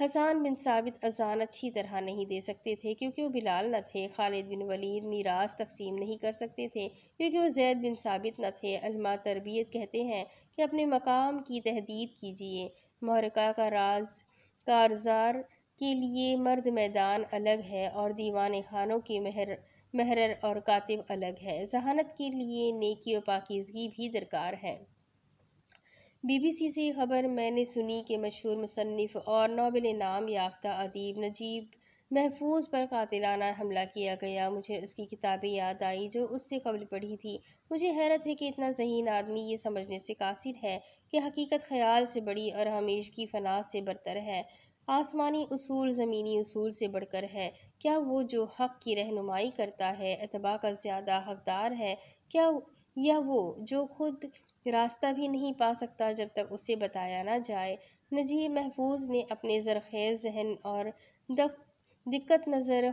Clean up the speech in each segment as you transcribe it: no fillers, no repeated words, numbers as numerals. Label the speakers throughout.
Speaker 1: حسان بن ثابت اذان اچھی طرح نہیں دے سکتے تھے کیونکہ وہ بلال نہ تھے۔ خالد بن ولید میراث تقسیم نہیں کر سکتے تھے کیونکہ وہ زید بن ثابت نہ تھے۔ علماء تربیت کہتے ہیں کہ اپنے مقام کی تحدید کیجیے۔ محرکہ کا کارزار کے لیے مرد میدان الگ ہے اور دیوان خانوں کے محرر اور کاتب الگ ہے۔ ذہانت کے لیے نیکی و پاکیزگی بھی درکار ہے۔ بی بی سی سے خبر میں نے سنی کہ مشہور مصنف اور نوبل انعام یافتہ ادیب نجیب محفوظ پر قاتلانہ حملہ کیا گیا۔ مجھے اس کی کتابیں یاد آئی جو اس سے قبل پڑھی تھی۔ مجھے حیرت ہے کہ اتنا ذہین آدمی یہ سمجھنے سے قاصر ہے کہ حقیقت خیال سے بڑی اور ہمیشگی فنا سے برتر ہے۔ آسمانی اصول زمینی اصول سے بڑھ کر ہے۔ کیا وہ جو حق کی رہنمائی کرتا ہے اتباع کا زیادہ حقدار ہے یا وہ جو خود راستہ بھی نہیں پا سکتا جب تک اسے بتایا نہ جائے؟ نجیب محفوظ نے اپنے زرخیز ذہن اور دقت نظر،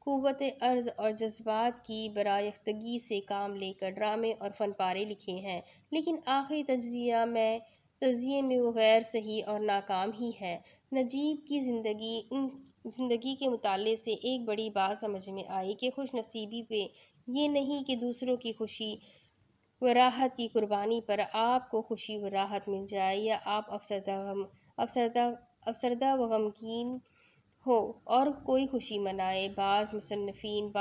Speaker 1: قوت عرض اور جذبات کی برآیختگی سے کام لے کر ڈرامے اور فن پارے لکھے ہیں، لیکن آخری تجزیے میں وہ غیر صحیح اور ناکام ہی ہے۔ نجیب کی زندگی کے مطالعے سے ایک بڑی بات سمجھ میں آئی کہ خوش نصیبی پہ یہ نہیں کہ دوسروں کی خوشی و راحت کی قربانی پر آپ کو خوشی و راحت مل جائے یا آپ افسردہ و غمگین ہو اور کوئی خوشی منائے۔ بعض مصنفین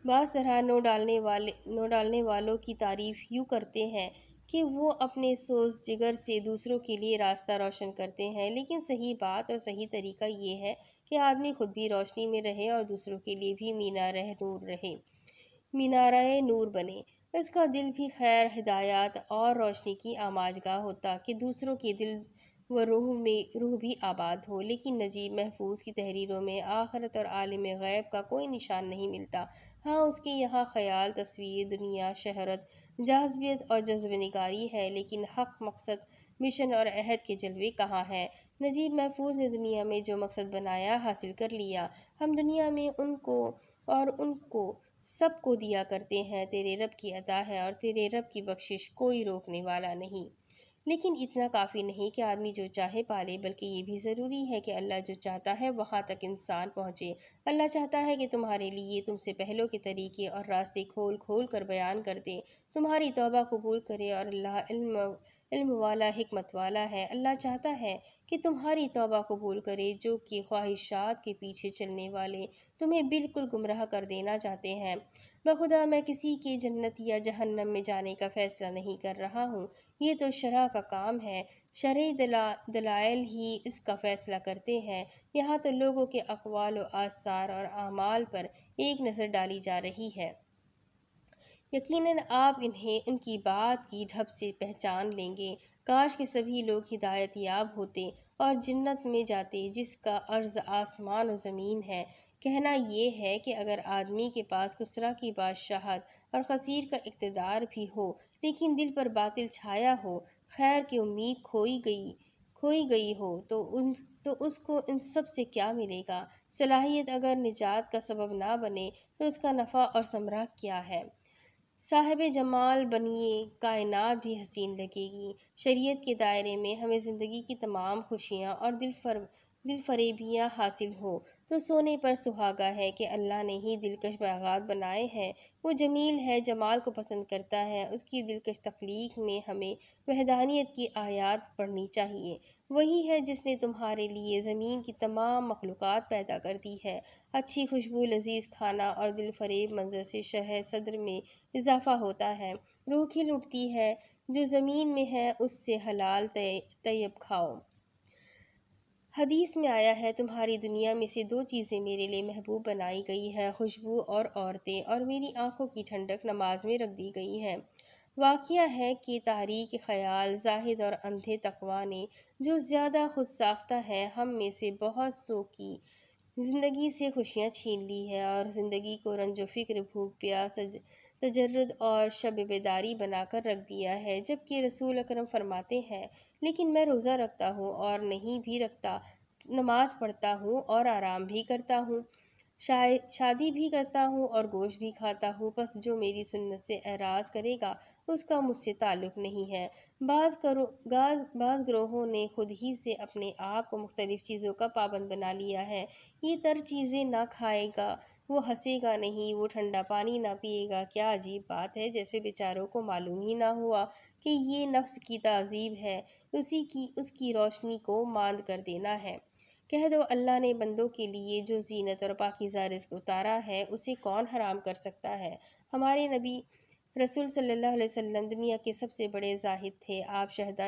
Speaker 1: بعض طرح نو ڈالنے والوں کی تعریف یوں کرتے ہیں کہ وہ اپنے سوز جگر سے دوسروں کے لیے راستہ روشن کرتے ہیں، لیکن صحیح بات اور صحیح طریقہ یہ ہے کہ آدمی خود بھی روشنی میں رہے اور دوسروں کے لیے بھی مینارۂ نور بنے۔ اس کا دل بھی خیر، ہدایات اور روشنی کی آماجگاہ ہوتا کہ دوسروں کے دل و روح بھی آباد ہو۔ لیکن نجیب محفوظ کی تحریروں میں آخرت اور عالم غیب کا کوئی نشان نہیں ملتا۔ ہاں، اس کے یہاں خیال، تصویر، دنیا، شہرت، جاذبیت اور جذبہ نگاری ہے، لیکن حق، مقصد، مشن اور عہد کے جلوے کہاں ہیں؟ نجیب محفوظ نے دنیا میں جو مقصد بنایا حاصل کر لیا۔ ہم دنیا میں ان کو سب کو دیا کرتے ہیں۔ تیرے رب کی عطا ہے اور تیرے رب کی بخشش کوئی روکنے والا نہیں۔ لیکن اتنا کافی نہیں کہ آدمی جو چاہے پالے، بلکہ یہ بھی ضروری ہے کہ اللہ جو چاہتا ہے وہاں تک انسان پہنچے۔ اللہ چاہتا ہے کہ تمہارے لیے تم سے پہلوں کے طریقے اور راستے کھول کھول کر بیان کر دے، تمہاری توبہ قبول کرے، اور اللہ علم والا، حکمت والا ہے۔ اللہ چاہتا ہے کہ تمہاری توبہ قبول کرے جو کہ خواہشات کے پیچھے چلنے والے تمہیں بالکل گمراہ کر دینا چاہتے ہیں۔ بخدا میں کسی کے جنت یا جہنم میں جانے کا فیصلہ نہیں کر رہا ہوں، یہ تو شرع کا کام ہے۔ شرعی دلائل ہی اس کا فیصلہ کرتے ہیں۔ یہاں تو لوگوں کے اقوال و آثار اور اعمال پر ایک نظر ڈالی جا رہی ہے۔ یقیناً آپ انہیں ان کی بات کی ڈھب سے پہچان لیں گے۔ کاش کہ سبھی لوگ ہدایت یاب ہوتے اور جنت میں جاتے جس کا عرض آسمان و زمین ہے۔ کہنا یہ ہے کہ اگر آدمی کے پاس کسریٰ کی بادشاہت اور قیصر کا اقتدار بھی ہو، لیکن دل پر باطل چھایا ہو، خیر کی امید کھوئی گئی ہو، تو اس کو ان سب سے کیا ملے گا؟ صلاحیت اگر نجات کا سبب نہ بنے تو اس کا نفع اور ثمرہ کیا ہے؟ صاحب جمال بنیے، کائنات بھی حسین لگے گی۔ شریعت کے دائرے میں ہمیں زندگی کی تمام خوشیاں اور دل فریبیاں حاصل ہوں تو سونے پر سہاگا ہے کہ اللہ نے ہی دلکش باغات بنائے ہیں۔ وہ جمیل ہے، جمال کو پسند کرتا ہے۔ اس کی دلکش تخلیق میں ہمیں وحدانیت کی آیات پڑھنی چاہیے۔ وہی ہے جس نے تمہارے لیے زمین کی تمام مخلوقات پیدا کر دی ہے۔ اچھی خوشبو، لذیذ کھانا اور دل فریب منظر سے شرح صدر میں اضافہ ہوتا ہے۔ روح کھل اٹھتی ہے۔ جو زمین میں ہے اس سے حلال طیب کھاؤ۔ حدیث میں آیا ہے، تمہاری دنیا میں سے دو چیزیں میرے لیے محبوب بنائی گئی ہیں، خوشبو اور عورتیں، اور میری آنکھوں کی ٹھنڈک نماز میں رکھ دی گئی ہے۔ واقعہ ہے کہ تاریک خیال، زاہد اور اندھے تقویٰ نے جو زیادہ خود ساختہ ہے، ہم میں سے بہت سو کی زندگی سے خوشیاں چھین لی ہے اور زندگی کو رنج و فکر، بھوک پیاس، تجرد اور شب بیداری بنا کر رکھ دیا ہے۔ جبکہ رسول اکرم فرماتے ہیں، لیکن میں روزہ رکھتا ہوں اور نہیں بھی رکھتا، نماز پڑھتا ہوں اور آرام بھی کرتا ہوں، شادی بھی کرتا ہوں اور گوشت بھی کھاتا ہوں، بس جو میری سنت سے اعراض کرے گا اس کا مجھ سے تعلق نہیں ہے۔ بعض گروہوں نے خود ہی سے اپنے آپ کو مختلف چیزوں کا پابند بنا لیا ہے۔ یہ تر چیزیں نہ کھائے گا، وہ ہنسے گا نہیں، وہ ٹھنڈا پانی نہ پیے گا۔ کیا عجیب بات ہے، جیسے بیچاروں کو معلوم ہی نہ ہوا کہ یہ نفس کی تعذیب ہے، اس کی روشنی کو ماند کر دینا ہے۔ کہہ دو اللہ نے بندوں کے لیے جو زینت اور پاکیزہ رزق اتارا ہے اسے کون حرام کر سکتا ہے۔ ہمارے نبی رسول صلی اللہ علیہ وسلم دنیا کے سب سے بڑے زاہد تھے۔ آپ شہد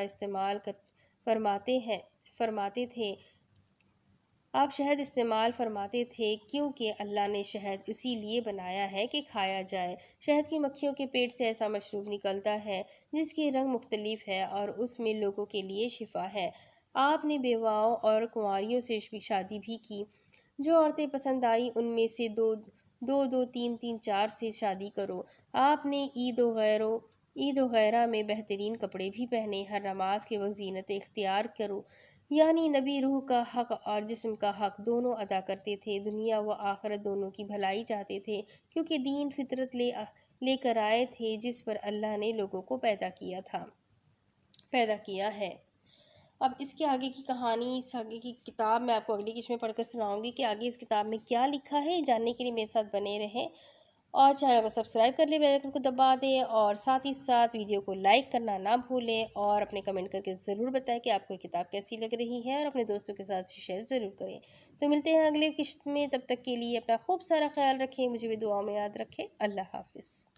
Speaker 1: استعمال فرماتے تھے کیونکہ اللہ نے شہد اسی لیے بنایا ہے کہ کھایا جائے۔ شہد کی مکھیوں کے پیٹ سے ایسا مشروب نکلتا ہے جس کے رنگ مختلف ہے اور اس میں لوگوں کے لیے شفا ہے۔ آپ نے بیواؤں اور کنواریوں سے بھی شادی بھی کی، جو عورتیں پسند آئی ان میں سے دو تین چار سے شادی کرو۔ آپ نے عید وغیرہ میں بہترین کپڑے بھی پہنے، ہر نماز کے وقت زینت اختیار کرو، یعنی نبی روح کا حق اور جسم کا حق دونوں ادا کرتے تھے، دنیا و آخرت دونوں کی بھلائی چاہتے تھے، کیونکہ دین فطرت لے کر آئے تھے جس پر اللہ نے لوگوں کو پیدا کیا ہے۔ اب اس کے آگے کی کہانی، اس آگے کی کتاب میں آپ کو اگلی قسط میں پڑھ کر سناؤں گی کہ آگے اس کتاب میں کیا لکھا ہے۔ جاننے کے لیے میرے ساتھ بنے رہیں اور چینل کو سبسکرائب کر لیں، بیل آئیکن کو دبا دیں اور ساتھ ہی ساتھ ویڈیو کو لائک کرنا نہ بھولیں اور اپنے کمنٹ کر کے ضرور بتائیں کہ آپ کو یہ کتاب کیسی لگ رہی ہے اور اپنے دوستوں کے ساتھ شیئر ضرور کریں۔ تو ملتے ہیں اگلے قسط میں، تب تک کے لیے اپنا خوب سارا خیال رکھیں، مجھے بھی دعاؤں میں یاد رکھیں۔ اللہ حافظ۔